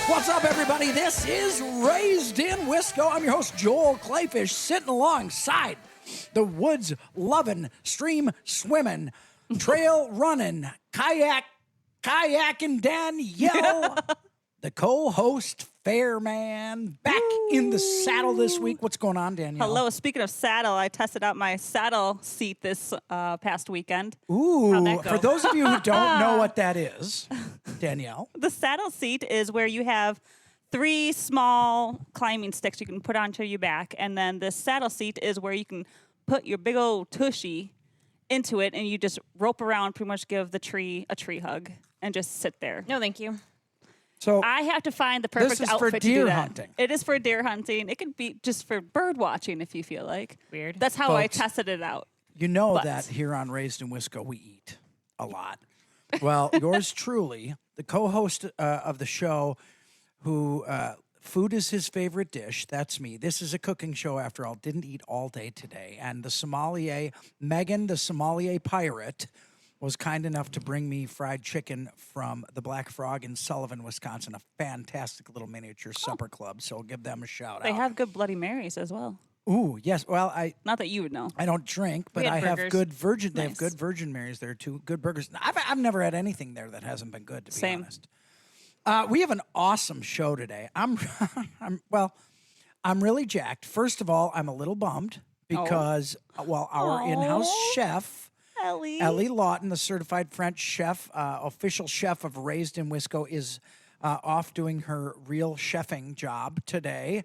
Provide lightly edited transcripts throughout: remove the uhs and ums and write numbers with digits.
What's up, everybody? This is Raised in Wisco. I'm your host, Joel Clayfish, sitting alongside the woods loving, stream swimming, trail running, kayaking Danielle, the co-host Fairman, back in the saddle this week. What's going on, Danielle? Hello. Speaking of saddle, I tested out my saddle seat this past weekend. Ooh, How'd that go? for those of you who don't know what that is, Danielle. The saddle seat is where you have 3 small climbing sticks you can put onto your back, and then the saddle seat is where you can put your big old tushy into it, and you just rope around, pretty much give the tree a tree hug, and just sit there. No, thank you. So I have to find the perfect this is outfit for to do deer that. hunting. It is for deer hunting. It could be just for bird watching if you feel like. Weird. That's how I Folks, tested it out. You know But- that here on Raised in Wisco, we eat a lot. Well, yours truly, the co-host of the show, who food is his favorite dish. That's me. This is a cooking show, after all. Didn't eat all day today. And the sommelier, Megan, the sommelier pirate, was kind enough to bring me fried chicken from the Black Frog in Sullivan, Wisconsin, a fantastic little miniature supper club. So I'll give them a shout They out. have good Bloody Marys as well. Ooh, yes. Well, Not that you would know. I don't drink, but had I have burgers. good virgin. They have Nice. good Virgin Marys there too. Good burgers. I've never had anything there that hasn't been good, to be Same. honest. We have an awesome show today. I'm really jacked. First of all, I'm a little bummed because our in-house Aw. chef, Ellie. Lawton, the certified French chef, official chef of Raised in Wisco, is off doing her real chefing job today.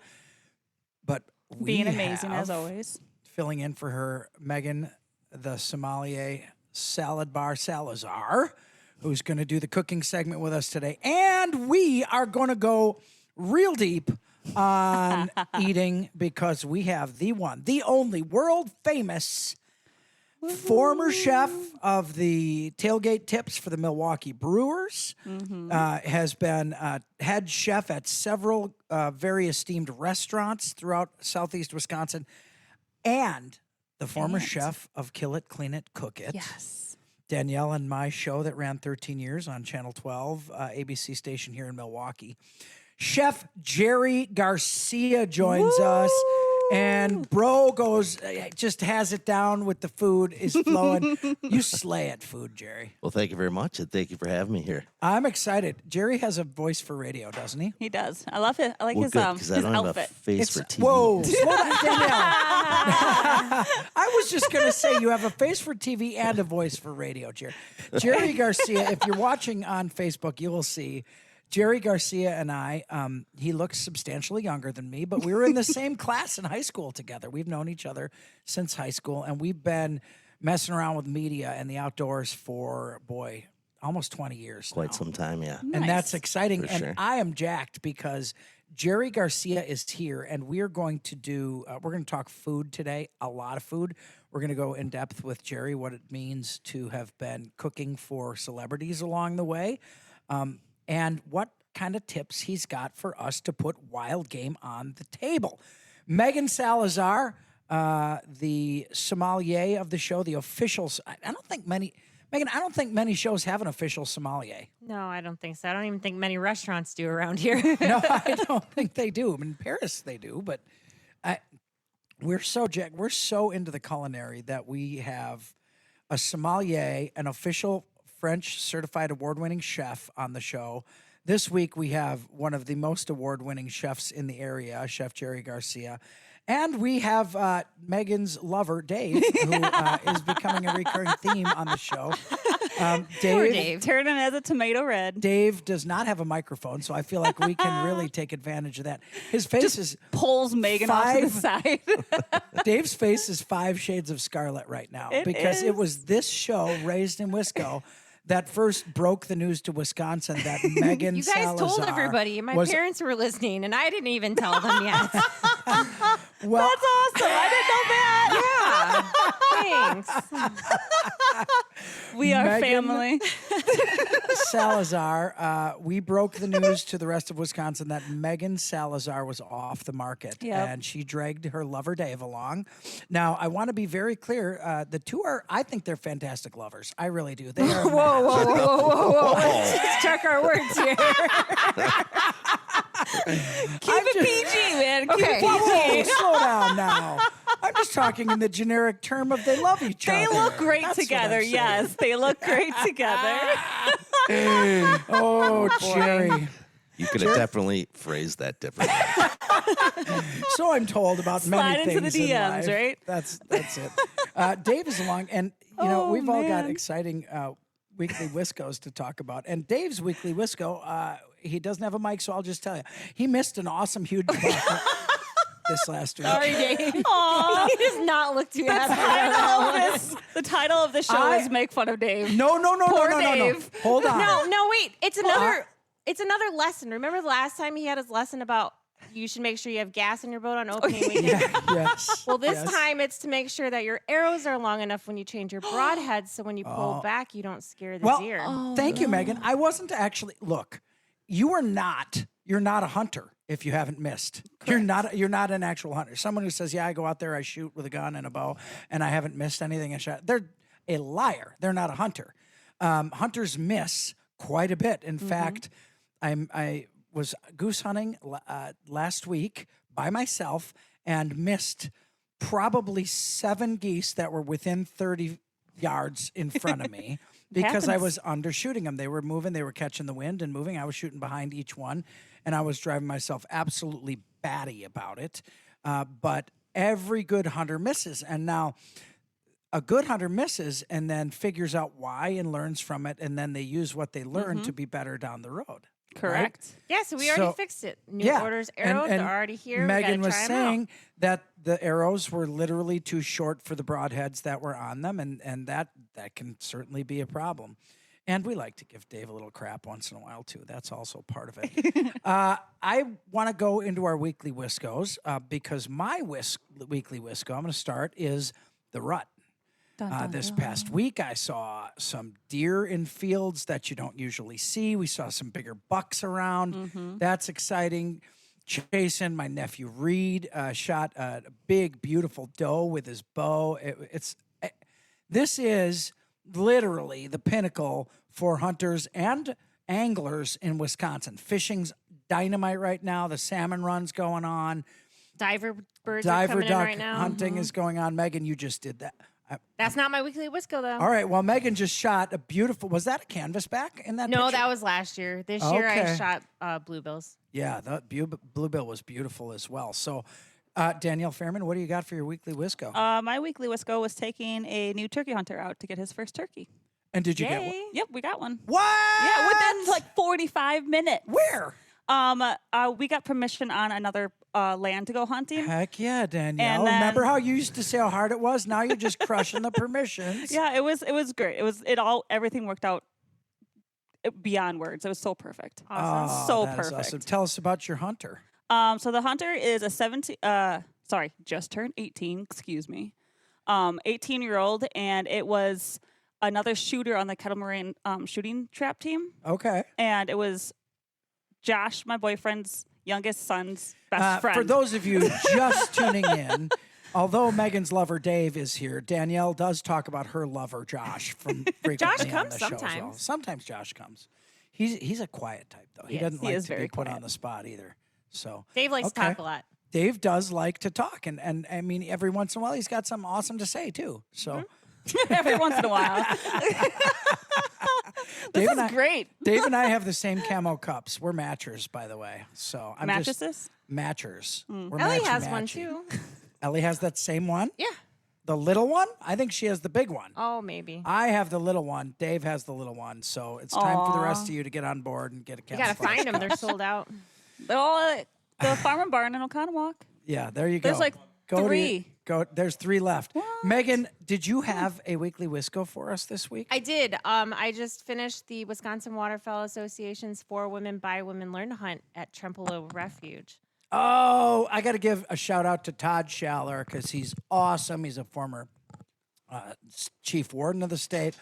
But we Being amazing have, as always. filling in for her, Megan, the sommelier salad bar Salazar, who's going to do the cooking segment with us today. And we are going to go real deep on eating because we have the one, the only world famous former chef of the tailgate tips for the Milwaukee Brewers, has been head chef at several very esteemed restaurants throughout southeast Wisconsin, and the former chef of Kill It, Clean It, Cook It. Yes. Danielle and my show that ran 13 years on Channel 12, ABC station here in Milwaukee. Chef Jerry Garcia joins us. And bro goes, just has it down with the food, is flowing. You slay at food, Jerry. Well, thank you very much, and thank you for having me here. I'm excited. Jerry has a voice for radio, doesn't he? He does. I love it. I like Well, his good, because I his don't have a outfit. face for TV. Whoa, slow down, Danielle. I was just going to say you have a face for TV and a voice for radio, Jerry. Jerry Garcia, if you're watching on Facebook, you will see Jerry Garcia and I, he looks substantially younger than me, but we were in the same class in high school together. We've known each other since high school, and we've been messing around with media and the outdoors for, boy, almost 20 years now. Quite some time, yeah. And that's exciting. For And sure. I am jacked because Jerry Garcia is here, and we're going to do, we're going to talk food today, a lot of food. We're going to go in depth with Jerry, what it means to have been cooking for celebrities along the way, and what kind of tips he's got for us to put wild game on the table. Megan Salazar, the sommelier of the show, the officials. I don't think many shows have an official sommelier. No, I don't think so. I don't even think many restaurants do around here. No, I don't think they do. In Paris they do, but we're so into the culinary that we have a sommelier, an official French certified award-winning chef on the show. This week we have one of the most award-winning chefs in the area, Chef Jerry Garcia. And we have Megan's lover, Dave, who is becoming a recurring theme on the show. Dave. Turning as a tomato red. Dave does not have a microphone, so I feel like we can really take advantage of that. His face is Pulls Megan off to the 5 side. Dave's face is 5 shades of scarlet right now It because it is. was this show, Raised in Wisco, that first broke the news to Wisconsin that Megan You guys told Salazar everybody. My was- parents were listening, and I didn't even tell them yet. Well, That's awesome. I didn't know that. Yeah. Thanks. We are Megan- family. Salazar, we broke the news to the rest of Wisconsin that Megan Salazar was off the market, Yep. and she dragged her lover Dave along. Now, I want to be very clear. The two are, I think they're fantastic lovers. I really do. They are. Whoa. Let's check our words here. Keep it PG, man. Keep Okay. it Whoa, PG. slow down now. I'm just talking in the generic term of they love each They other. look great That's what together. I'm saying. Yes, they look great together. Oh, Jerry. You could have definitely phrased that differently. So I'm told about many Slide into the things in DMs, life. right? That's it. Dave is along, and we've all got man. exciting weekly Wiscos to talk about. And Dave's weekly Wisco, he doesn't have a mic, so I'll just tell you, he missed an awesome huge bucket this last week. Sorry, Dave. Aw. He does not look too happy. The title of the show I- is "Make Fun of Dave." No, Poor no. Dave. Hold on. No, wait. It's another lesson. Remember the last time he had his lesson about you should make sure you have gas in your boat on opening weekend? Yes. Well, this yes. time it's to make sure that your arrows are long enough when you change your broadhead, so when you pull back, you don't scare the deer. Thank you, Megan. I wasn't actually look. You're not a hunter if you haven't missed. You're not an actual hunter. Someone who says, "Yeah, I go out there, I shoot with a gun and a bow, and I haven't missed anything I shot." They're a liar. They're not a hunter. Hunters miss quite a bit. In fact, I was goose hunting last week by myself and missed probably 7 geese that were within 30 yards in front of me because I Happens. was undershooting them. They were moving, they were catching the wind and moving. I was shooting behind each one, and I was driving myself absolutely batty about it. But every good hunter misses. And now a good hunter misses and then figures out why and learns from it, and then they use what they learn to be better down the road. Correct. Yeah, so we already So- fixed it. New orders, arrows, and they're already here. Megan we was gotta try 'em out. saying that the arrows were literally too short for the broadheads that were on them, and that can certainly be a problem. And we like to give Dave a little crap once in a while too. That's also part of it. I want to go into our weekly Wiscos because my weekly Wisco I'm going to start is the rut. This past week, I saw some deer in fields that you don't usually see. We saw some bigger bucks around. That's exciting. Jason, my nephew Reed, shot a big, beautiful doe with his bow. This is literally the pinnacle for hunters and anglers in Wisconsin. Fishing's dynamite right now. The salmon run's going on. Diver birds are Diver coming in duck right now. hunting is going on. Megan, you just did that. That's not my weekly Wisco, though. All right. Well, Megan just shot a beautiful. Was that a canvasback in that? No, picture? that was last year. This year I Okay. shot bluebills. Yeah, the bluebill was beautiful as well. So, Danielle Fairman, what do you got for your weekly Wisco? My weekly Wisco was taking a new turkey hunter out to get his first turkey. And did you get one? Yay. Yep, we got one. What? Yeah, within like 45 minutes. Where? We got permission on another land to go hunting. Heck yeah, Danielle. And then- Remember how you used to say how hard it was? Now you're just crushing the permissions. Yeah, it was great. Everything worked out beyond words. It was so perfect. Awesome. Oh, So that is perfect. awesome. Tell us about your hunter. So the hunter is a 17 just turned 18, excuse me. 18-year-old, and it was another shooter on the Kettle Moraine shooting trap team. Okay. And it was Josh, my boyfriend's youngest son's best friend. For those of you just tuning in, although Megan's lover Dave is here, Danielle does talk about her lover Josh from frequently on comes the show as well. sometimes. Sometimes Josh comes. He's a quiet type though. He Yes, doesn't he like is to be very put on quiet. the spot either. So Dave likes to okay. talk a lot. Dave does like to talk, and I mean every once in a while he's got something awesome to say too. So Every once in a while. Dave This and is great. Dave and I have the same camo cups. We're matchers, by the way. So I'm just Mattresses? matchers. We're Ellie matchy has one matchy. too. Ellie has that same one. Yeah. The little one? I think she has the big one. Oh, maybe. I have the little one. Dave has the little one. So it's time for the rest of you to get on board and get a You cat. gotta find them. They're sold out. They're all at the Farm and Barn in Oconomowoc. Yeah, there you go. There's like Go to- 3. There's 3 left. What? Megan, did you have a weekly Wisco for us this week? I did. I just finished the Wisconsin Waterfowl Association's For Women by Women Learn to Hunt at Trempealeau Refuge. Oh, I got to give a shout out to Todd Schaller because he's awesome. He's a former chief warden of the state,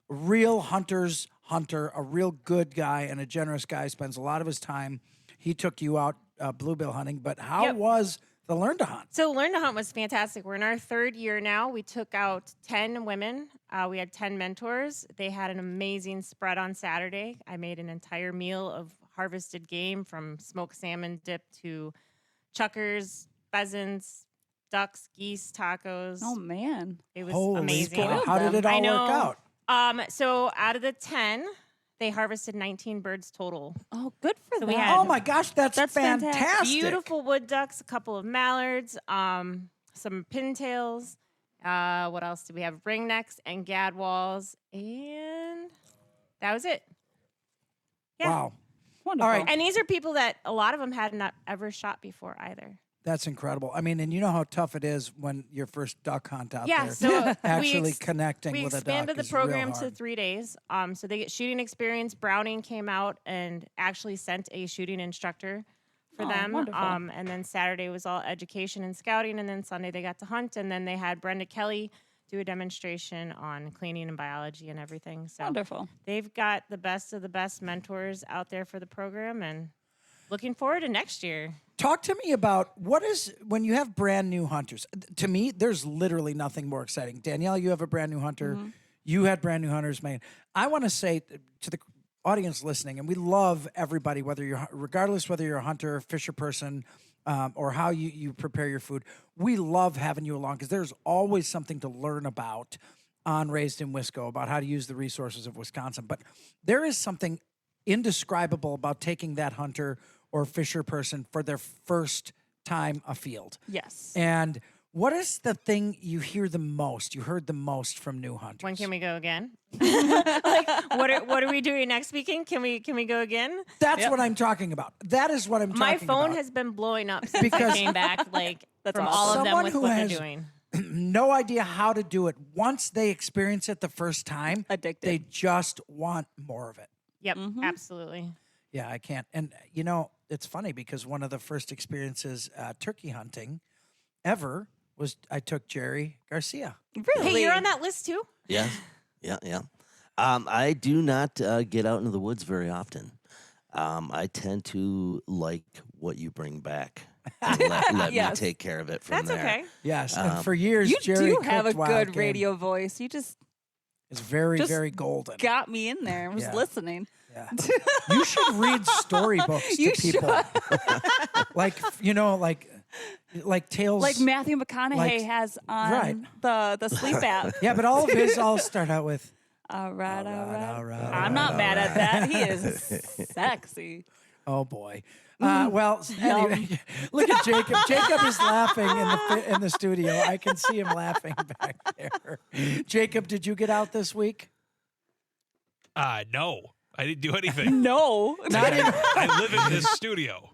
real hunter's hunter, a real good guy and a generous guy. Spends a lot of his time. He took you out bluebill hunting, but how Yep. was the Learn to Hunt? So Learn to Hunt was fantastic. We're in our 3rd year now. We took out 10 women We had 10 mentors. They had an amazing spread on Saturday. I made an entire meal of harvested game, from smoked salmon dip to chuckers, pheasants, ducks, geese, tacos. Oh man. It was Holy amazing. cow. How did it all I know. work out? So out of the 10, they harvested 19 birds total. Oh, good for So them. we had- Oh my gosh, that's fantastic. fantastic. Beautiful wood ducks, a couple of mallards, some pintails. What else did we have? Ringnecks and gadwalls, and that was it. Yeah. Wow. Wonderful. All right. And these are people that a lot of them had not ever shot before either. That's incredible. I mean, and you know how tough it is when your first duck hunt out Yeah, there. so actually we connecting We with a duck expanded the is real program to hard. 3 days. So they get shooting experience. Browning came out and actually sent a shooting instructor for Oh, them. wonderful. And then Saturday was all education and scouting. And then Sunday they got to hunt. And then they had Brenda Kelly do a demonstration on cleaning and biology and everything. So Wonderful. they've got the best of the best mentors out there for the program, and looking forward to next year. Talk to me about what is when you have brand new hunters. To me, there's literally nothing more exciting. Danielle, you have a brand new hunter. Mm-hmm. You had brand new hunters, man. I want to say to the audience listening, and we love everybody, regardless whether you're a hunter, fisher person, or how you prepare your food. We love having you along because there's always something to learn about on Raised in Wisco, about how to use the resources of Wisconsin. But there is something indescribable about taking that hunter or fisher person for their first time afield. Yes. And what is the thing you heard the most from new hunters? When can we go again? What are we doing next weekend? Can we go again? That's what I'm talking about. That is what I'm talking about. My phone has been blowing up since Because- I came back, That's from awesome. all of them Someone with who what has- they're doing. no idea how to do it. Once they experience it the first time, Addicted. they just want more of it. Yep, absolutely. Yeah, I can't. And, it's funny because one of the first experiences turkey hunting ever was I took Jerry Garcia. Really? Hey, you're on that list too? Yeah, yeah. I do not get out into the woods very often. I tend to like what you bring back. And let Yes. me take care of it from That's there. okay. Yes, and for years, You Jerry do have a cooked wild good game. radio voice. You just It's very, just very golden. got me in there. I was Yeah. listening. Yeah. You should read storybooks You to people. like tales. Like Matthew McConaughey Like- has on right. the sleep app. Yeah, but all of his all start out with All right. all right, I'm not mad at that. He is sexy. oh boy. Well, anyway, look at Jacob. Jacob is laughing in the studio. I can see him laughing back there. Jacob, did you get out this week? No, I didn't do anything. No. Not even, I live in this studio.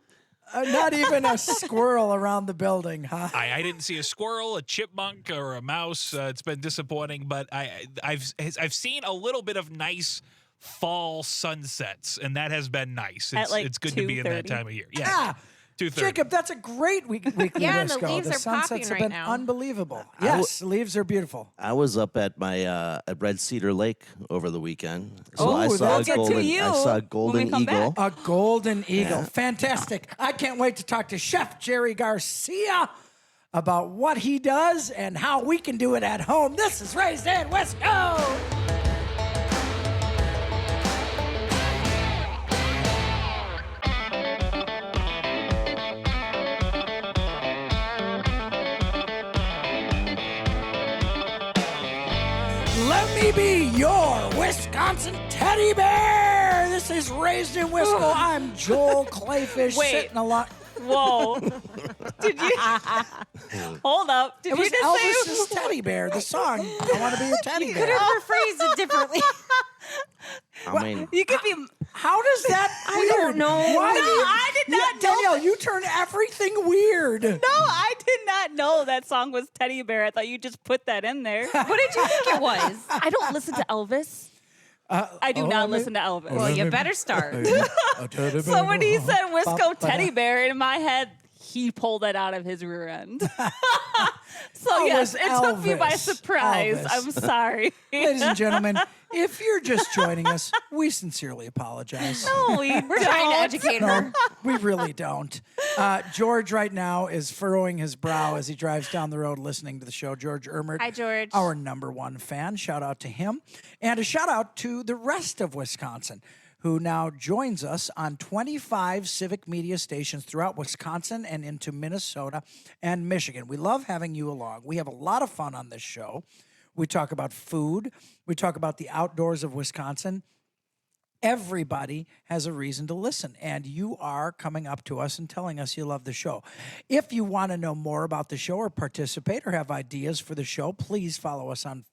not even a squirrel around the building, huh? I didn't see a squirrel, a chipmunk, or a mouse. It's been disappointing, but I've seen a little bit of nice fall sunsets, and that has been nice. At, like, It's good to be in that 2:30? time of year. Yeah, Ah, 2:30. Jacob, that's a great weekly Yeah, and the Wisco. leaves are sunsets popping have right been now. unbelievable. Yes, leaves are beautiful. I was up at my at Red Cedar Lake over the weekend, so Oh, I saw that'll a get to golden. you I saw a when we golden come eagle. back. A golden eagle. Fantastic. I can't wait to talk to Chef Jerry Garcia about what he does and how we can do it at home. This is Raised in Wisco. Let me be your Wisconsin teddy bear. This is Raised in Wisco. I'm Joel Clayfish Wait. sitting along. Whoa. Did you? Hold up. Did It was you just Elvis's say? teddy bear, the song. I want to be your teddy bear. Rephrase it differently. I mean, You could be. How does that? I don't know. Why No, do you, I did not know. Danielle, you turn everything weird. No, I did not know that song was Teddy Bear. I thought you just put that in there. What did you think it was? I don't listen to Elvis. I do not listen to Elvis. Well, you better start. So when he said Wisco Teddy Bear in my head, he pulled it out of his rear end. So Oh, yes, it it was took me by Elvis. surprise. Elvis. I'm sorry. Ladies and gentlemen, if you're just joining us, we sincerely apologize. No, we're We're trying to educate her. No, we really don't. George right now is furrowing his brow as he drives down the road listening to the show. George Ermert. Hi, George. Our #1 fan. Shout out to him. And a shout out to the rest of Wisconsin, who now joins us on 25 civic media stations throughout Wisconsin and into Minnesota and Michigan. We love having you along. We have a lot of fun on this show. We talk about food. We talk about the outdoors of Wisconsin. Everybody has a reason to listen, and you are coming up to us and telling us you love the show. If you want to know more about the show or participate or have ideas for the show, please follow us on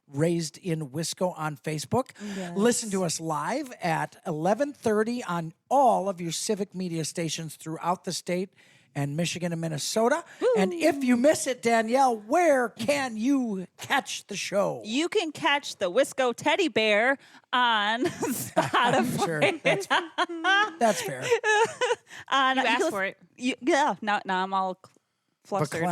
Raised in Wisco on Facebook. Yes. Listen to us live at 11:30 on all of your civic media stations throughout the state and Michigan and Minnesota. And if you miss it, Danielle, where can you catch the show? You can catch the Wisco teddy bear on Spotify. Sure, that's fair. On, You asked for it. Yeah, now I'm all flustered.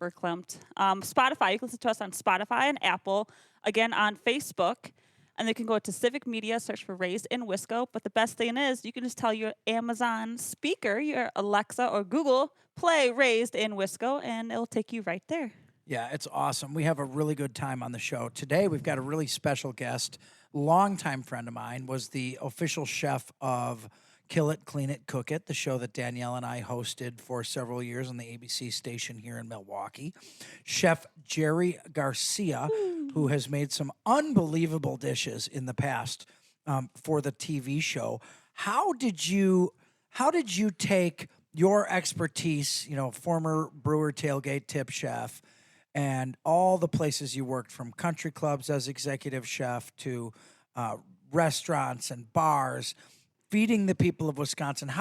Verklempt. Spotify. You can listen to us on Spotify and Apple. Again, on Facebook. And they can go to Civic Media, search for Raised in Wisco. But the best thing is you can just tell your Amazon speaker, your Alexa or Google, play Raised in Wisco, and it'll take you right there. Yeah, it's awesome. We have a really good time on the show. Today, we've got a really special guest. Longtime friend of mine, was the official chef of Kill It, Clean It, Cook It, the show that Danielle and I hosted for several years on the ABC station here in Milwaukee. Chef Jerry Garcia, who has made some unbelievable dishes in the past for the TV show. How did you take your expertise, former Brewer Tailgate tip chef, and all the places you worked, from country clubs as executive chef to restaurants and bars, feeding the people of Wisconsin?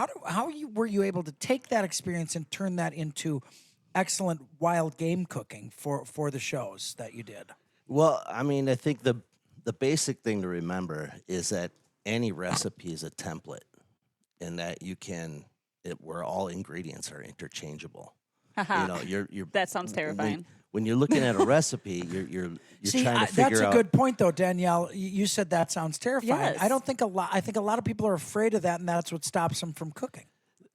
Were you able to take that experience and turn that into excellent wild game cooking for the shows that you did? Well, I mean, I think the basic thing to remember is that any recipe is a template, and that where all ingredients are interchangeable. You're That sounds terrifying. When you're looking at a recipe, you're See, trying to figure out. that's a good point, though, Danielle. You said that sounds terrifying. Yes. I think a lot of people are afraid of that, and that's what stops them from cooking.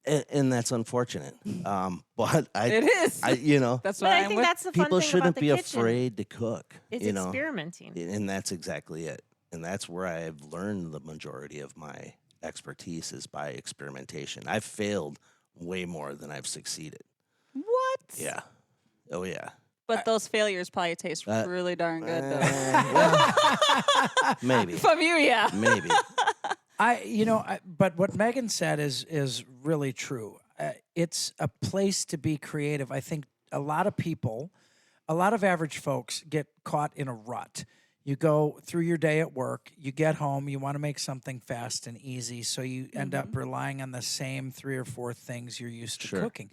And that's unfortunate. But It is. That's But what I I'm think with. that's the fun people thing shouldn't about the be kitchen. afraid to cook. It's you know? experimenting. And that's exactly it. And that's where I've learned the majority of my expertise is by experimentation. I've failed way more than I've succeeded. What? Yeah. Oh, yeah. But those failures probably taste really darn good, though. Well, maybe. From you, yeah. Maybe. But what Megan said is really true. It's a place to be creative. I think a lot of average folks get caught in a rut. You go through your day at work, you get home, you want to make something fast and easy, so you end up relying on the same 3 or 4 things you're used to cooking.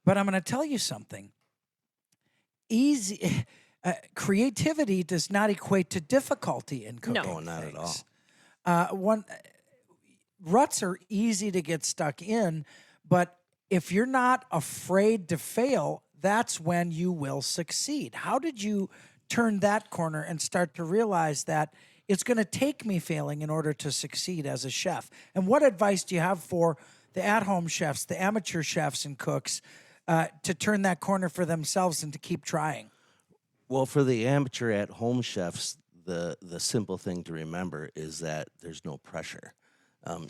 But I'm going to tell you something. Creativity does not equate to difficulty in cooking. No, not at all. Ruts are easy to get stuck in, but if you're not afraid to fail, that's when you will succeed. How did you turn that corner and start to realize that it's going to take me failing in order to succeed as a chef? And what advice do you have for the at-home chefs, the amateur chefs and cooks, to turn that corner for themselves and to keep trying? Well, for the amateur at-home chefs, the simple thing to remember is that there's no pressure.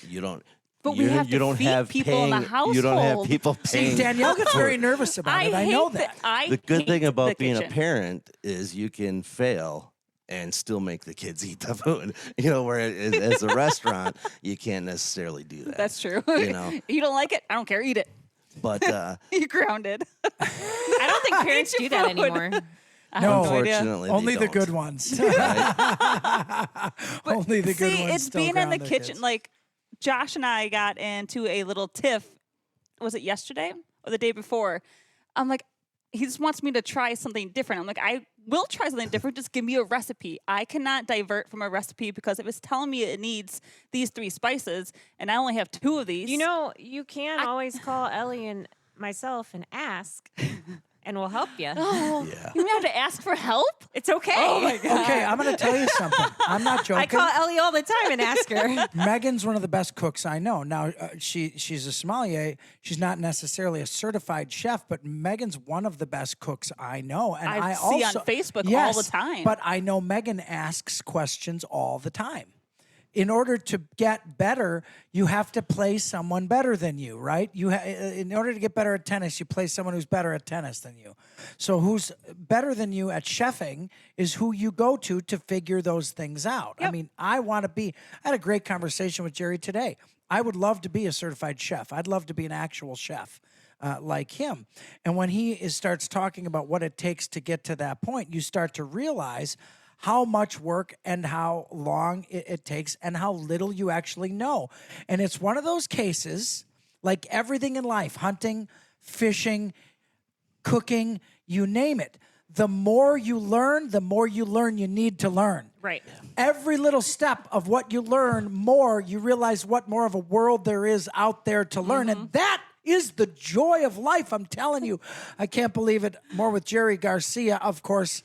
You don't. But we have to feed people in the You don't have household. people paying. See, Danielle gets very nervous about it. I know that. The good thing about being a kitchen. parent is you can fail and still make the kids eat the food. Whereas as a restaurant, you can't necessarily do that. That's true. You don't like it? I don't care. Eat it. But You're grounded. I don't think parents Eat do your that food. anymore. No, unfortunately, only they the don't. good ones. Right? Only the good See, ones. it's still being in the ground their kitchen. kids. Like Josh and I got into a little tiff. Was it yesterday or the day before? I'm like, he just wants me to try something different. I'm like, I will try something different. Just give me a recipe. I cannot divert from a recipe because if it's telling me it needs these 3 spices and I only have 2 of these. You can always call Ellie and myself and ask. and we'll help you. Oh, Yeah. you have to ask for help? It's okay. Oh my God. Okay, I'm going to tell you something. I'm not joking. I call Ellie all the time and ask her. Megan's one of the best cooks I know. Now, she's a sommelier. She's not necessarily a certified chef, but Megan's one of the best cooks I know. And I I see also, on Facebook all yes, the time. But I know Megan asks questions all the time. In order to get better, you have to play someone better than you, right? In order to get better at tennis, you play someone who's better at tennis than you. So who's better than you at chefing is who you go to figure those things out. I mean, I had a great conversation with Jerry today. I would love to be a certified chef. I'd love to be an actual chef like him. And when he starts talking about what it takes to get to that point, you start to realize how much work and how long it takes and how little you actually know. And it's one of those cases, like everything in life, hunting, fishing, cooking, you name it. The more you learn you need to learn. Right. Every little step of what you learn more, you realize what more of a world there is out there to learn. And that is the joy of life, I'm telling you. I can't believe it. More with Jerry Garcia, of course.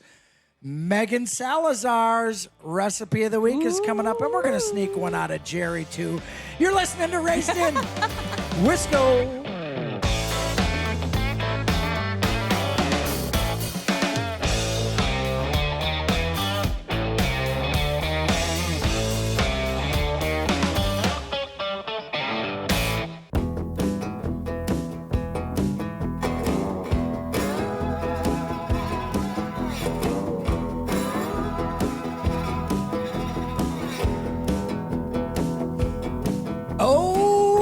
Megan Salazar's recipe of the week is coming up, and we're going to sneak one out of Jerry, too. You're listening to Raised in Wisco.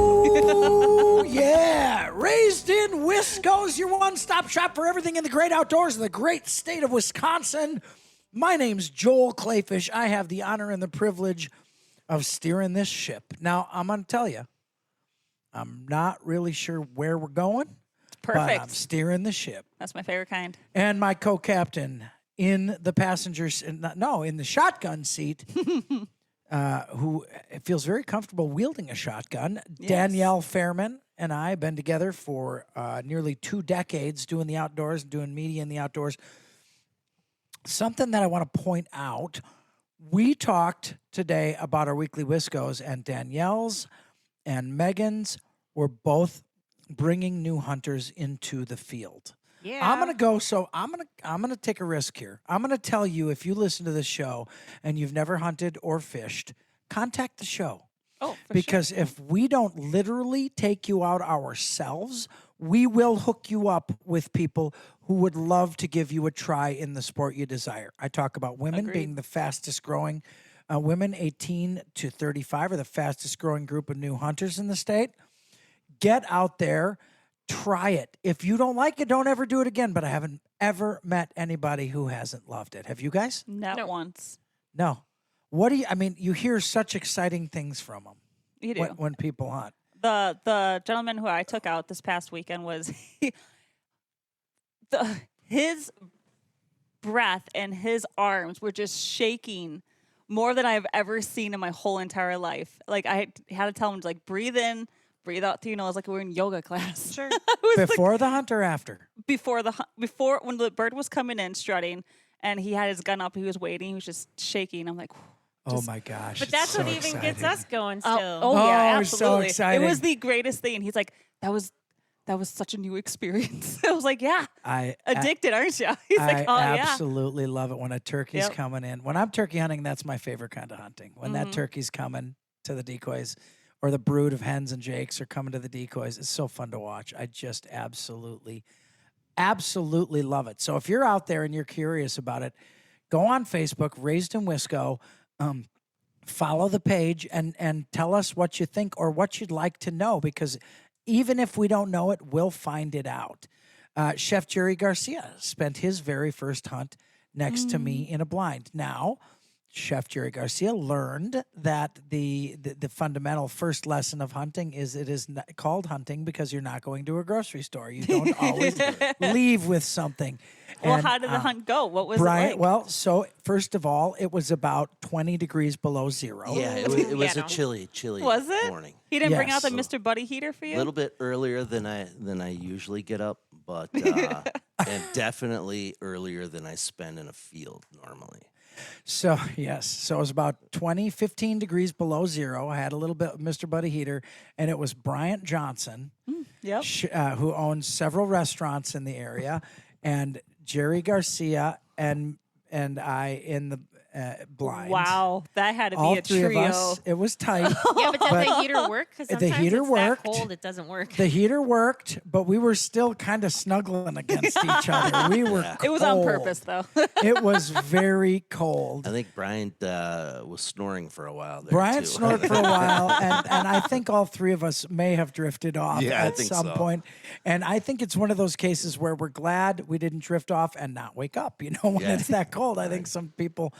Oh, yeah. Raised in Wisco's, your one-stop shop for everything in the great outdoors of the great state of Wisconsin. My name's Joel Clayfish. I have the honor and the privilege of steering this ship. Now, I'm going to tell you, I'm not really sure where we're going, but Perfect. I'm steering the ship. That's my favorite kind. And my co-captain in the in the shotgun seat, who feels very comfortable wielding a shotgun. Yes. Danielle Fairman and I have been together for nearly 2 decades doing the outdoors, doing media in the outdoors. Something that I want to point out, we talked today about our weekly Wiscos, and Danielle's and Megan's were both bringing new hunters into the field. Yeah. I'm gonna take a risk here. I'm gonna tell you, if you listen to this show and you've never hunted or fished, contact the show. Oh, for Because if we don't literally take you out ourselves, we will hook you up with people who would love to give you a try in the sport you desire. I talk about women Agreed. being the fastest growing. Women 18 to 35 are the fastest growing group of new hunters in the state. Get out there. Try it. If you don't like it, don't ever do it again. But I haven't ever met anybody who hasn't loved it. Have you guys? Not No. once. No. You hear such exciting things from them You do. when people hunt. The gentleman who I took out this past weekend was his breath and his arms were just shaking more than I've ever seen in my whole entire life. Like I had to tell him to like breathe in, breathe out through your nose, like we were in yoga class. Sure. It was like Before the hunt or after? before when the bird was coming in strutting and he had his gun up, he was waiting, he was just shaking. I'm like, Oh my gosh. But it's that's so what even gets exciting. us going still. oh yeah, Oh, it's so absolutely. exciting. It was the greatest thing. He's like, that was such a new experience. I was like, yeah, addicted, aren't you? He's I like, oh yeah. absolutely love it when a turkey's Yep. coming in. When I'm turkey hunting, that's my favorite kind of hunting. When that turkey's coming to the decoys, or the brood of hens and jakes are coming to the decoys, it's so fun to watch. I just absolutely love it. So if you're out there and you're curious about it, go on Facebook, Raised in Wisco. Follow the page and tell us what you think or what you'd like to know, because even if we don't know it, we'll find it out. Chef Jerry Garcia spent his very first hunt next to me in a blind. Now, Chef Jerry Garcia learned that the fundamental first lesson of hunting is it is called hunting because you're not going to a grocery store. You don't always leave with something. Well, And, how did the hunt go? What was Brian, it like? well, so first of all, it was about 20 degrees below zero. Yeah, it was Yeah, a no. chilly Was it? morning. He didn't bring out the Yes. Mr. Buddy heater for A you? little bit earlier than I usually get up, but and definitely earlier than I spend in a field normally. So, yes. So it was about 15 degrees below zero. I had a little bit of Mr. Buddy Heater, and it was Bryant Johnson, Yep. who owns several restaurants in the area, and Jerry Garcia and I in the blind. Wow, that had to All be a three trio. of us. It was tight. Yeah, but does the heater work? Because The sometimes heater it's worked. that cold, it doesn't work. The heater worked, but we were still kind of snuggling against each other. We were It was on cold. purpose, though. It was very cold. I think Bryant was snoring for a while there, Bryant too. snored for a while, and I think all three of us may have drifted off Yeah, I at think some so. point. And I think it's one of those cases where we're glad we didn't drift off and not wake up. You know, when Yeah. it's that cold, I think some people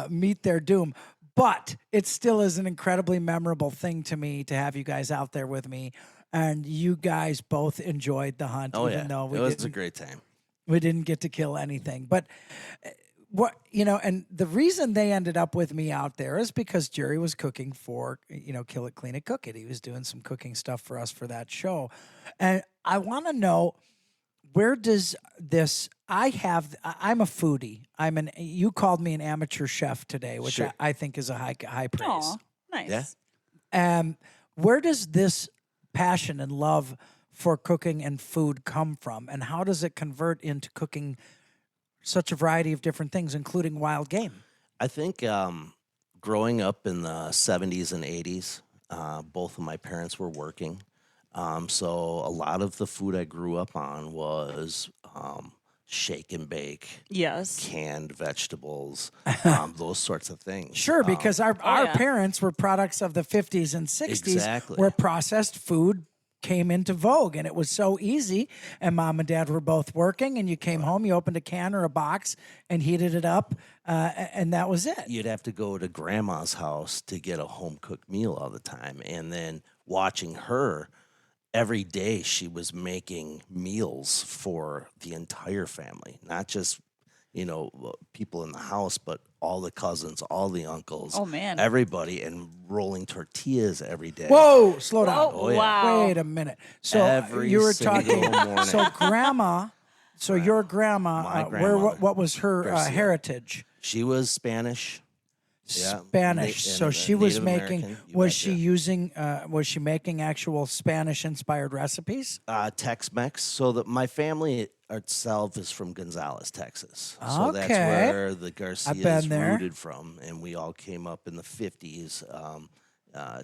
meet their doom. But it still is an incredibly memorable thing to me to have you guys out there with me. And you guys both enjoyed the hunt, Oh, even yeah. though It was a didn't great time. we didn't get to kill anything. But what, you know, and the reason they ended up with me out there is because Jerry was cooking for, you know, Kill It, Clean It, Cook It. He was doing some cooking stuff for us for that show. And I want to know, where does this, I'm a foodie. You called me an amateur chef today, which Sure. I think is a high praise. Aw, nice. Yeah. Where does this passion and love for cooking and food come from? And how does it convert into cooking such a variety of different things, including wild game? I think growing up in the 70s and 80s, both of my parents were working. So a lot of the food I grew up on was shake and bake, Yes. canned vegetables, those sorts of things. Sure, because our yeah. parents were products of the 50s and 60s, Exactly. where processed food came into vogue, and it was so easy. And mom and dad were both working, and you came home, you opened a can or a box, and heated it up, and that was it. You'd have to go to grandma's house to get a home cooked meal all the time. And then watching her, every day she was making meals for the entire family, not just, you know, people in the house, but all the cousins, all the uncles, Oh, man. everybody, and rolling tortillas every day. Whoa, slow down. Oh, yeah. wow. Wait a minute. So Every you were single talking. morning. So grandma. So your grandma. My Where? grandmother, What was her Garcia. heritage? She was Spanish. Yeah, Spanish. Na- So and, she was Native making. American, you Was betcha. she using? Was she making actual Spanish-inspired recipes? Tex-Mex. So that my family itself is from Gonzales, Texas. So that's Okay. where the Garcias been there. rooted from, and we all came up in the 50s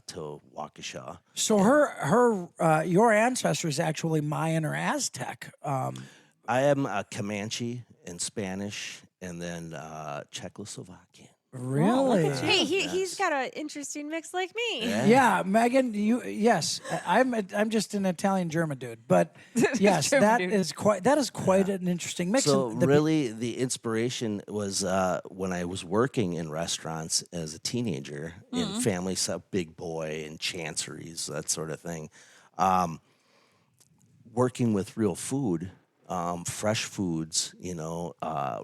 to Waukesha. So your ancestors actually Mayan or Aztec. I am Comanche in Spanish, and then Czechoslovakian. Really? at you. Hey, he's got an interesting mix like me. Yeah, Megan, yes, I'm just an Italian German dude, but yes, German that dude. is quite an interesting mix. So And the- really, the inspiration was when I was working in restaurants as a teenager in family stuff, Big Boy and Chanceries, that sort of thing. Working with real food, fresh foods,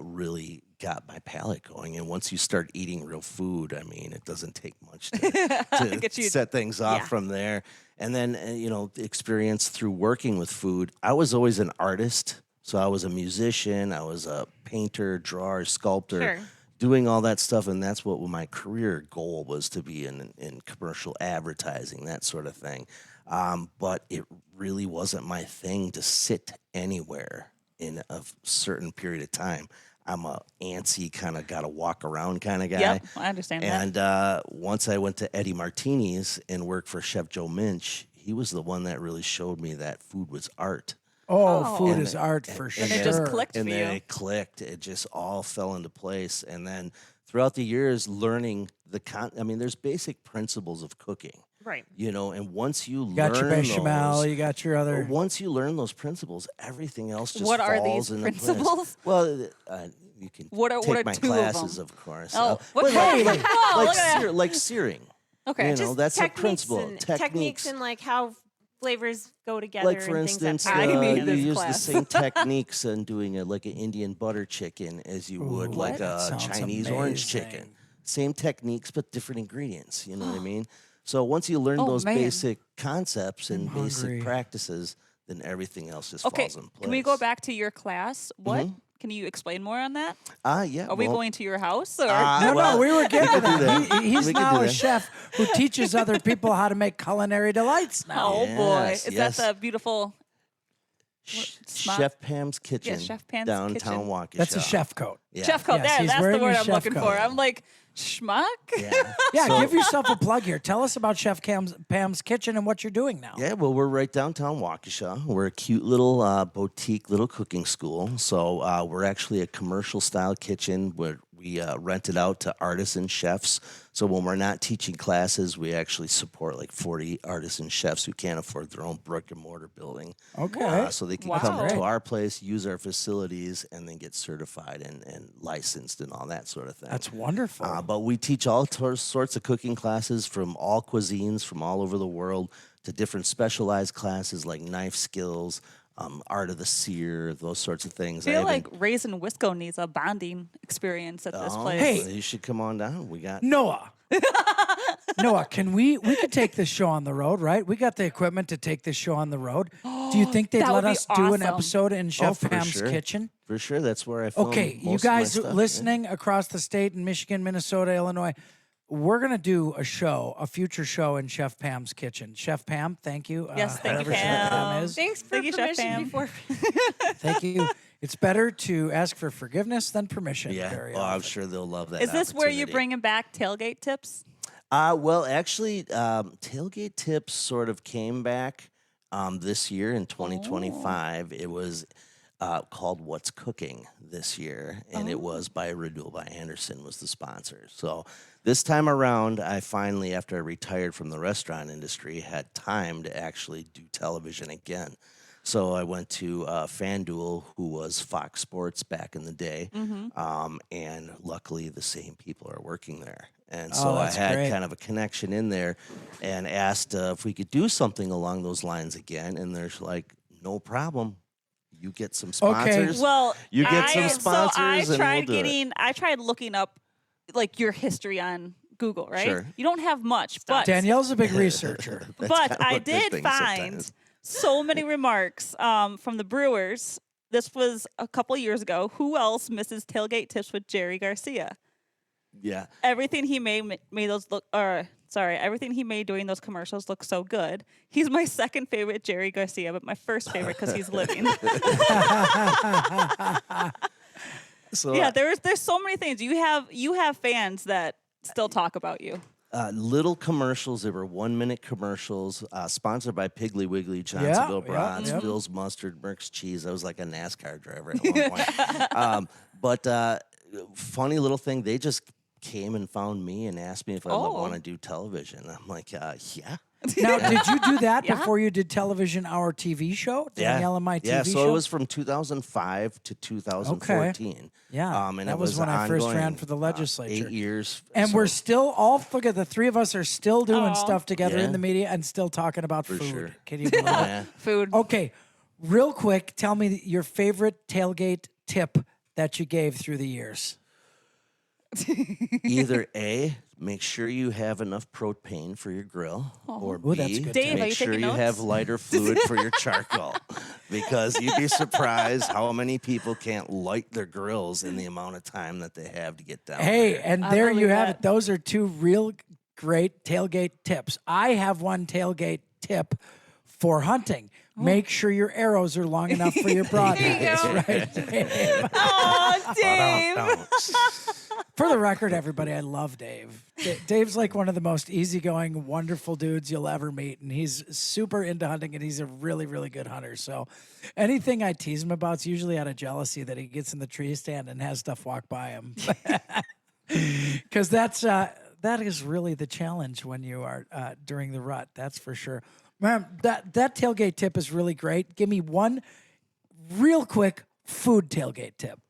really got my palate going. And once you start eating real food, I mean, it doesn't take much to Get you- set things off Yeah. from there. And then, the experience through working with food, I was always an artist. So I was a musician, I was a painter, drawer, sculptor, Sure. doing all that stuff. And that's what my career goal was, to be in commercial advertising, that sort of thing. But it really wasn't my thing to sit anywhere in a certain period of time. I'm a antsy kind of got to walk around kind of guy. Yep, I understand that. And once I went to Eddie Martini's and worked for Chef Joe Minch, he was the one that really showed me that food was art. food And is then- art for sure. And it just clicked And for then you. it clicked. It just all fell into place. And then throughout the years, learning there's basic principles of cooking. Right. And once you You got your learn bechamel, those, you got your other. once you learn those principles, everything else just What are falls these into place. principles? Well, you can What are- take what are my 2 of classes, them? of course. Oh, what well, kind? like, Oh, like, look at that. like searing. Okay. You know, that's a techniques principle. and Techniques. and like how flavors go together. Like, for and things instance, that I tie need you this use class. the same techniques in doing like an Indian butter chicken as you would Ooh, like that a sounds Chinese orange amazing. chicken. Same techniques, but different ingredients. You know what I mean? So once you learn Oh, those man. basic concepts and I'm basic hungry. practices, then everything else just Okay, falls in place. can we go back to your class? What? Can you explain more on that? Yeah. Are we going to your house? Or? No, we were getting to that. He's We can now do a that. chef who teaches other people how to make culinary delights now. Oh boy, Yes, is yes. that the beautiful? Smart- Chef Pam's Kitchen. Chef Pam's downtown Kitchen. Waukesha. That's a chef coat. Yeah. Chef coat? Yes, he's That's the wearing word his I'm chef looking coat. for. I'm like schmuck. Yeah. Yeah, So- give yourself a plug here. Tell us about Chef Pam's Kitchen and what you're doing now. Yeah, well, we're right downtown Waukesha. We're a cute little boutique little cooking school. So we're actually a commercial style kitchen where we rent it out to artisan chefs. So when we're not teaching classes, we actually support like 40 artisan chefs who can't afford their own brick and mortar building. Okay. So they can Wow. come Great. to our place, use our facilities, and then get certified and licensed and all that sort of thing. That's wonderful. But we teach all sorts of cooking classes from all cuisines from all over the world to different specialized classes like knife skills, art of the sear, those sorts of things. I feel even- like Raising Wisco needs a bonding experience at this Oh, place. Hey. you should come on down. We got Noah. Noah, can we could take this show on the road, right? We got the equipment to take this show on the road. Do you think they'd That let would be us do an awesome. episode in Chef for Pam's sure. kitchen? for sure. That's where I filmed Okay, you most of my guys stuff, yeah. listening across the state in Michigan, Minnesota, Illinois, we're going to do a future show in Chef Pam's kitchen. Chef Pam, thank you. Yes, thank you, whoever Chef Pam. is. Thanks for Thank you, Chef permission Pam. before. Thank you. It's better to ask for forgiveness than permission. Yeah, very oh, I'm often. sure they'll love that. Is this where you're opportunity. bringing back tailgate tips? Well, actually, tailgate tips sort of came back this year in 2025. It was called "What's Cooking" this year, and it was by Renewal by Anderson was the sponsor. So this time around, I finally, after I retired from the restaurant industry, had time to actually do television again. So I went to FanDuel, who was Fox Sports back in the day, and luckily the same people are working there. And so I that's had great. kind of a connection in there and asked if we could do something along those lines again. And there's like, no problem. You get some sponsors. Well, You get some sponsors So I and we'll tried do it. I tried looking up like your history on Google, right? Sure. You don't have much, but Danielle's a big researcher. That's but kinda I what the did thing find sometimes. so many remarks from the brewers. This was a couple years ago. Who else misses tailgate tips with Jerry Garcia? Yeah. Everything he made those look. Everything he made doing those commercials look so good. He's my second favorite Jerry Garcia, but my first favorite because he's living. So Yeah, there's so many things. You have fans that still talk about you. little commercials. They were 1-minute commercials, sponsored by Piggly Wiggly, Johnsonville yeah, Brats, yeah. Bill's Mustard, Merck's Cheese. I was like a NASCAR driver at one point. But funny little thing, they just came and found me and asked me if I Oh. want to do television. I'm like, yeah. Now, did you do that Yeah. before you did television, our TV show, Danielle and my TV yeah, so show? it was from 2005 to 2014. Yeah, and that it was when I first ran ongoing, for the legislature. 8 years. And so we're still look at the three of us are still doing Aw. stuff together Yeah. in the media and still talking about food. sure. Can you believe it? yeah. Food. Okay, real quick, tell me your favorite tailgate tip that you gave through the years. Either A, make sure you have enough propane for your grill, or Ooh, that's B, good Dave, are make you sure taking you notes? have lighter fluid for your charcoal. Because you'd be surprised how many people can't light their grills in the amount of time that they have to get down Hey, there. and I there you believe have that. it. Those are two real great tailgate tips. I have one tailgate tip for hunting. Make sure your arrows are long enough for your broadheads, right? Oh, Dave. For the record, everybody, I love Dave. Dave's like one of the most easygoing, wonderful dudes you'll ever meet, and he's super into hunting, and he's a really, really good hunter. So anything I tease him about is usually out of jealousy that he gets in the tree stand and has stuff walk by him. Because that is really the challenge when you are during the rut. That's for sure. Man, that tailgate tip is really great. Give me one real quick food tailgate tip.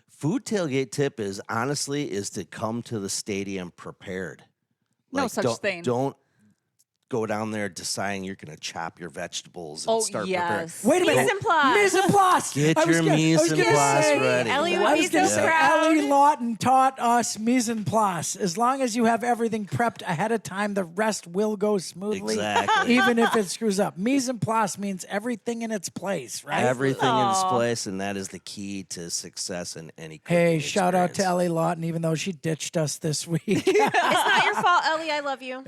Food tailgate tip is honestly to come to the stadium prepared. No such don't, thing. Don't go down there deciding you're going to chop your vegetables and Oh, start preparing. yes. Wait a minute. Mise en place. Mise en place. Get I was your gonna- I was mise en gonna place say- ready. Ellie would I be was going to so say, proud. Ellie Lawton taught us mise en place. As long as you have everything prepped ahead of time, the rest will go smoothly. Exactly. Even if it screws up. Mise en place means everything in its place, right? Everything in its Aw. place, and that is the key to success in any cooking Hey, shout out to experience. Ellie Lawton, even though she ditched us this week. It's not your fault, Ellie. I love you.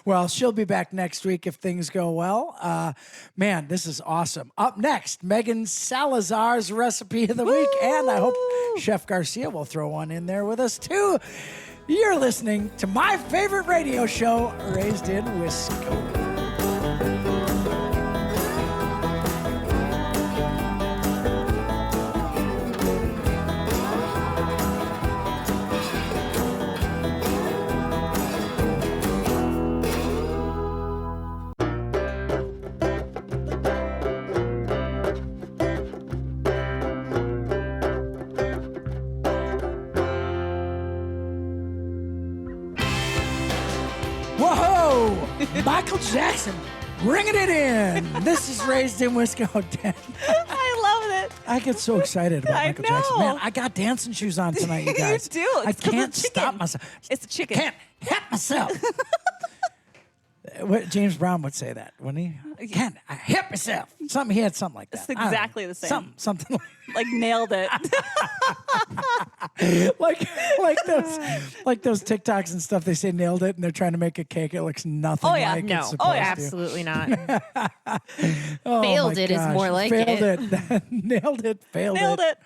Well, she'll be back next week if things go well. Man, this is awesome. Up next, Megan Salazar's recipe of the week. And I hope Chef Garcia will throw one in there with us too. You're listening to my favorite radio show, Raised in Wisco. Whoa! Michael Jackson bringing it in. This is Raised in Wisco. I love it. I get so excited about I Michael Jackson. know. Man, I got dancing shoes on tonight, you You guys. do. I It's 'cause of can't chicken. stop myself. It's a chicken. Can't help myself. What James Brown would say that, wouldn't he? Can't I help myself? Something he had something like that. It's I don't know. exactly the same. Something Like nailed it. like those TikToks and stuff. They say nailed it, and they're trying to make a cake. It looks nothing Oh, yeah. like No. it's supposed to. Absolutely not. Oh, Failed my it is gosh. more like failed it. Nailed it. Failed nailed it.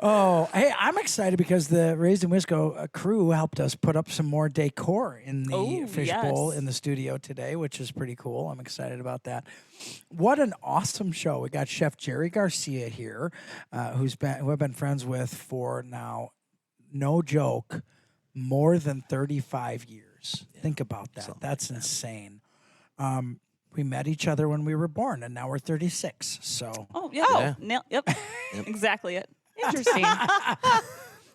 Oh, hey, I'm excited because the Raised in Wisco crew helped us put up some more decor in the Oh, fishbowl yes. in the studio today, which is pretty cool. I'm excited about that. What an awesome show. We got Chef Jerry Garcia here, who I've been friends with for now, no joke, more than 35 years. Think about that. That's insane. We met each other when we were born, and now we're 36. So Oh, yeah. Yeah. Yep. Exactly it. Interesting.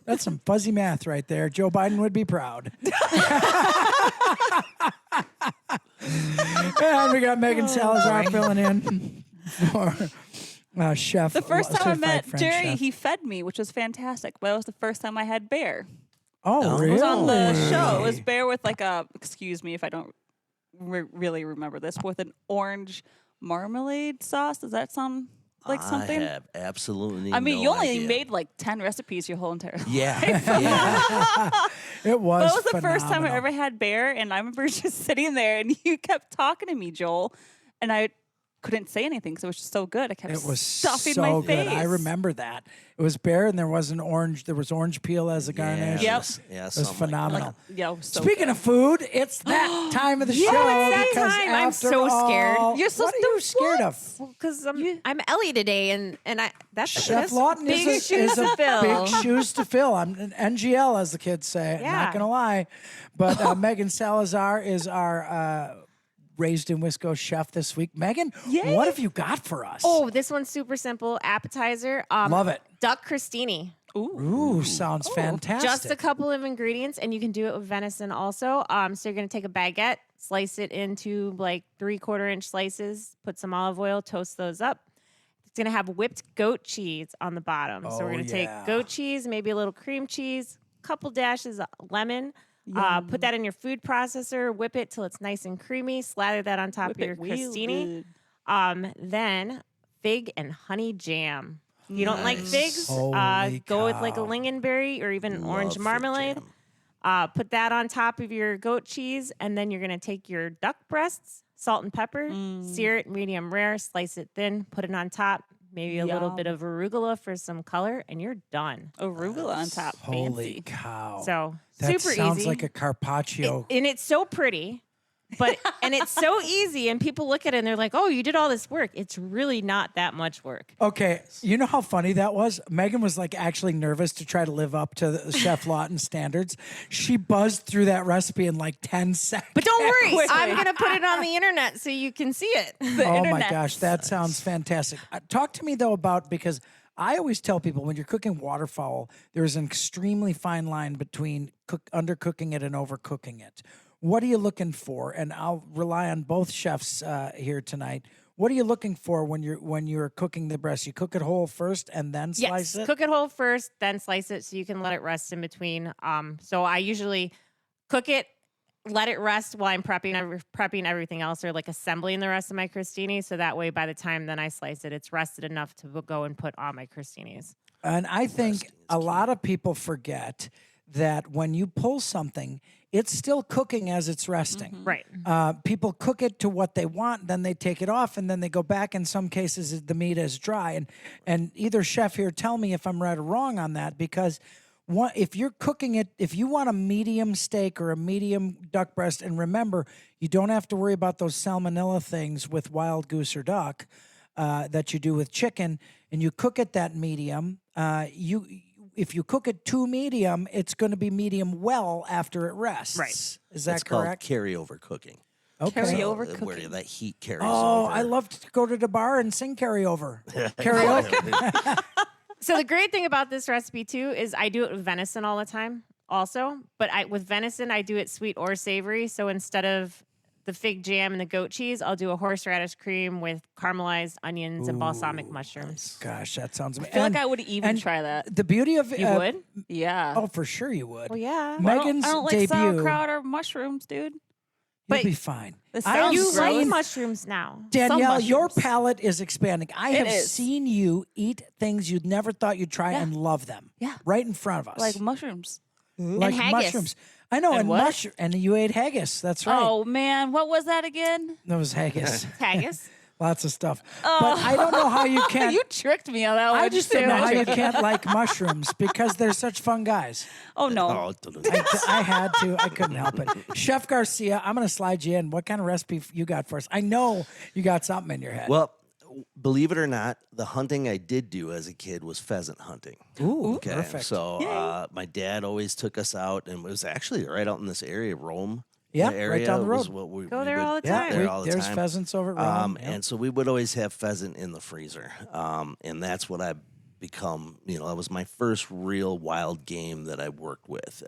that's some fuzzy math right there. Joe Biden would be proud. And we got Megan Salazar filling in for Chef. The first time I certified met French Jerry, chef. he fed me, which was fantastic. But it was the first time I had bear. Oh, It really? It was on the show. It was bear with like a, excuse me if I don't really remember this, with an orange marmalade sauce. Does that sound like something? I have absolutely I mean, no you only idea. made like 10 recipes your whole entire life. Yeah. yeah. It was. But it was the first time I phenomenal. ever had bear, and I remember just sitting there, and you kept talking to me, Joel, and I couldn't say anything because it was just so good. I kept It was stuffing so my good. face. I remember that. It was bear, and there was an orange. There was orange peel as a garnish. Yep. Yeah, It was something like phenomenal. Like, yeah, it was so Speaking good. of food, it's that time of the Yeah, show. it's that because time. I'm after so scared. all- You're so what are you scared of? Because I'm Ellie today, and that's Chef Lawton big is shoes a to fill. big shoes to fill. I'm an NGL, as the kids say. I'm Yeah. not gonna lie, but Megan Salazar is our Raised in Wisco chef this week. Megan, Yay. what have you got for us? Oh, this one's super simple. Appetizer. Love it. Duck crostini. Ooh, sounds fantastic. Just a couple of ingredients, and you can do it with venison also. So you're going to take a baguette, slice it into like 3/4 inch slices, put some olive oil, toast those up. It's going to have whipped goat cheese on the bottom. So we're Oh, going to yeah. take goat cheese, maybe a little cream cheese, couple dashes of lemon. Put that in your food processor, whip it till it's nice and creamy, slather that on top Whip of your it real crostini. good. Then fig and honey jam. If you don't like figs, Holy go with like a cow. lingonberry or even orange Love fig marmalade. jam. Put that on top of your goat cheese, and then you're gonna take your duck breasts, salt and pepper, sear it medium rare, slice it thin, put it on top. Maybe a little bit of arugula for some color, and you're done. Arugula on top. Holy Fancy. cow. So that super sounds easy. like a carpaccio. And it's so pretty. But and it's so easy, and people look at it and they're like, "Oh, you did all this work." It's really not that much work. Okay, you know how funny that was? Megan was like actually nervous to try to live up to the Chef Lawton standards. She buzzed through that recipe in like 10 seconds. But don't worry, Quickly. I'm gonna put it on the internet so you can see it. Oh my internet. gosh, that sounds fantastic. Talk to me though about, because I always tell people when you're cooking waterfowl, there's an extremely fine line between undercooking it and overcooking it. what are you looking for? And I'll rely on both chefs here tonight. What are you looking for when you're cooking the breast? You cook it whole first and then slice it? Cook it whole first, then slice it so you can let it rest in between. So I usually cook it, let it rest while I'm prepping everything else, or like assembling the rest of my crostini. So that way, by the time then I slice it, it's rested enough to go and put on my crostinis. And I think a lot of people forget that when you pull something, it's still cooking as it's resting. Right. People cook it to what they want, then they take it off, and then they go back. In some cases, the meat is dry. And either chef here, tell me if I'm right or wrong on that, because if you're cooking it, if you want a medium steak or a medium duck breast, and remember, you don't have to worry about those salmonella things with wild goose or duck that you do with chicken, and you cook it that medium, if you cook it too medium, it's going to be medium well after it rests. Right. Is that That's correct? called carryover cooking. Okay. Carryover So, where cooking. that heat carries Oh, over. I love to go to the bar and sing karaoke. Karaoke. So the great thing about this recipe too is I do it with venison all the time also, but with venison, I do it sweet or savory. So instead of the fig jam and the goat cheese, I'll do a horseradish cream with caramelized onions and balsamic mushrooms. Gosh, that sounds I amazing. feel like I would even try that. The beauty of You would? Yeah. Oh, for sure you would. Well, yeah. Megan's I don't like debut. sauerkraut or mushrooms, dude. You'll But be fine. This I sounds have You gross. like seen mushrooms now. Danielle, your mushrooms. palate is expanding. I It have is. seen you eat things you'd never thought you'd try and love them. Yeah. Right in front of us. Like mushrooms. Like haggis. mushrooms. I know, And and what? and you ate haggis. That's right. Oh man, what was that again? That was haggis. Haggis. Lots of stuff. But I don't know how you can't. You tricked me on that one. I just too. don't know how you can't like mushrooms because they're such fun guys. Oh no. Oh, I had to. I couldn't help it. Chef Garcia, I'm going to slide you in. What kind of recipe you got for us? I know you got something in your head. Well, believe it or not, the hunting I did do as a kid was pheasant hunting. Ooh, Okay, perfect. so my dad always took us out, and it was actually right out in this area, Rome. Yeah, the right area down the was road. what we Go we there would all the yeah, time. there all the there's time. pheasants over at Rome. And so we would always have pheasant in the freezer. And that's what I become, that was my first real wild game that I worked with.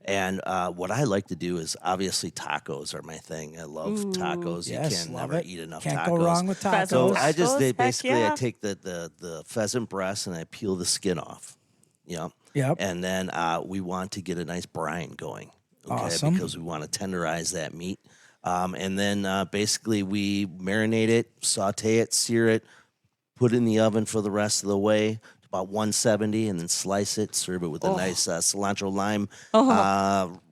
And what I like to do is obviously tacos are my thing. I love tacos. Yes, You can love never it. eat enough Can't tacos. go wrong with tacos. Pheasant So I just Tacos, heck basically I yeah. take the pheasant breast and I peel the skin off. Yep. And then we want to get a nice brine going. Okay, Awesome. because we want to tenderize that meat. And then basically we marinate it, saute it, sear it, put it in the oven for the rest of the way to about 170, and then slice it, serve it with a nice cilantro lime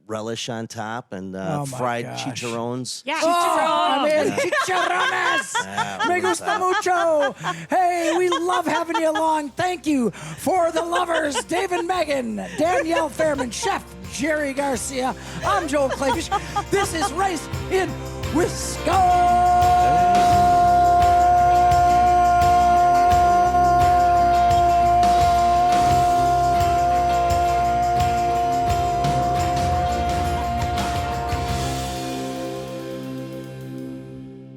relish on top, and my fried gosh. chicharrones. Yeah. Oh, I mean, chicharrones. Me gusta mucho. Hey, we love having you along. Thank you for the lovers, Dave and Megan, Danielle Fairman, Chef Jerry Garcia. I'm Joel Clayfish. This is Race in Wisco.